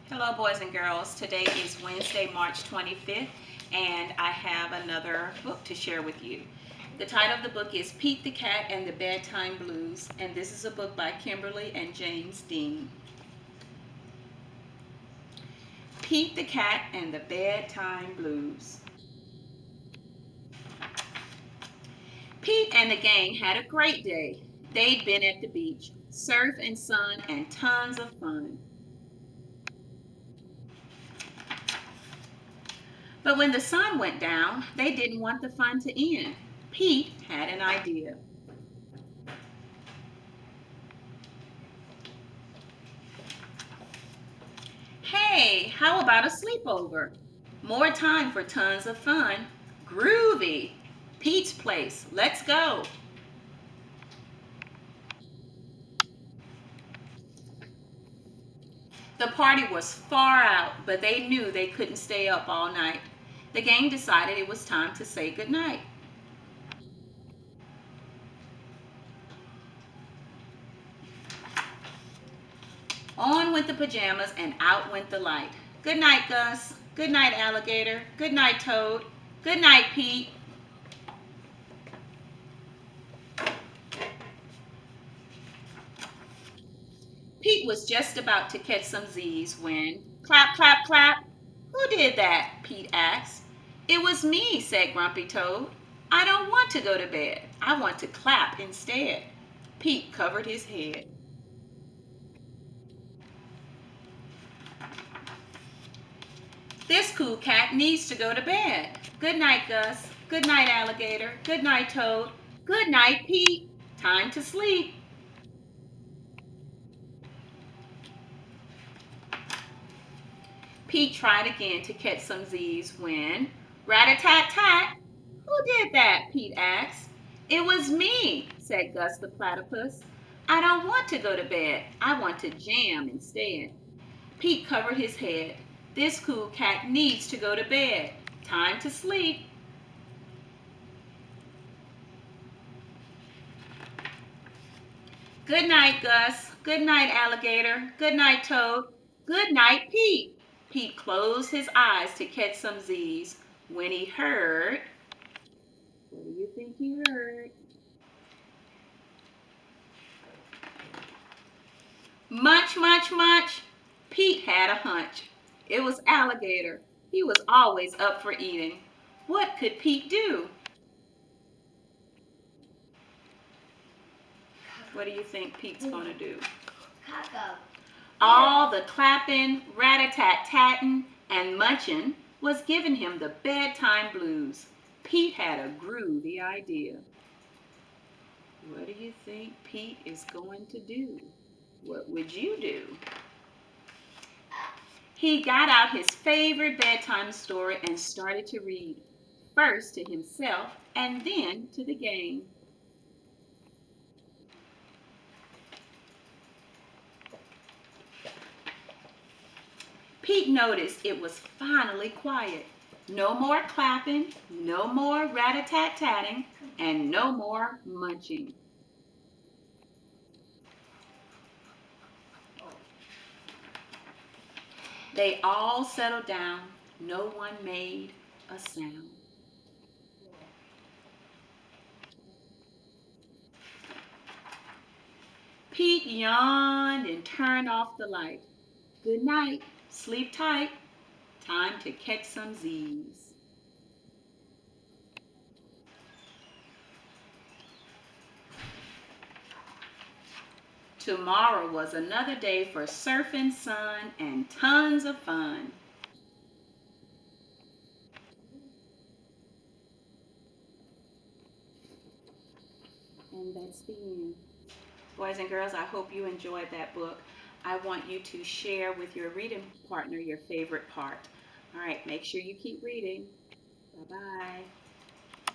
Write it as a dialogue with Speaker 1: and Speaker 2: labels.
Speaker 1: Hello, boys and girls. Today is Wednesday, March 25th, and I have another book to share with you. The title of the book is Pete the Cat and the Bedtime Blues, and this is a book by Kimberly and James Dean. Pete the Cat and the Bedtime Blues. Pete and the gang had a great day. They'd been at the beach, surf and sun, and tons of fun. But when the sun went down, they didn't want the fun to end. Pete had an idea. Hey, how about a sleepover? More time for tons of fun. Groovy. Pete's place. Let's go. The party was far out, but they knew they couldn't stay up all night. The gang decided it was time to say goodnight. On went the pajamas and out went the light. Good night, Gus. Good night, alligator. Good night, Toad. Good night, Pete. Pete was just about to catch some Z's when clap, clap, clap. Who did that? Pete asked. It was me, said Grumpy Toad. I don't want to go to bed. I want to clap instead. Pete covered his head. This cool cat needs to go to bed. Good night, Gus. Good night, alligator. Good night, Toad. Good night, Pete. Time to sleep. Pete tried again to catch some Z's when rat-a-tat-tat. Who did that? Pete asked. It was me, said Gus the platypus. I don't want to go to bed. I want to jam instead. Pete covered his head. This cool cat needs to go to bed. Time to sleep. Good night, Gus. Good night, alligator. Good night, Toad. Good night, Pete. Pete closed his eyes to catch some Z's when he heard. What do you think he heard? Munch, munch, munch. Pete had a hunch. It was alligator. He was always up for eating. What could Pete do? What do you think Pete's going to do? All the clapping, rat-a-tat-tatting, and munching was giving him the bedtime blues. Pete had a groovy idea. What do you think Pete is going to do? What would you do? He got out his favorite bedtime story and started to read, first to himself and then to the gang. Pete noticed it was finally quiet. No more clapping, no more rat-a-tat-tatting, and no more munching. They all settled down. No one made a sound. Pete yawned and turned off the light. Good night. Sleep tight. Time to catch some Z's. Tomorrow was another day for surfing, sun, and tons of fun. And that's the end. Boys and girls, I hope you enjoyed that book. I want you to share with your reading partner your favorite part. All right, make sure you keep reading. Bye-bye.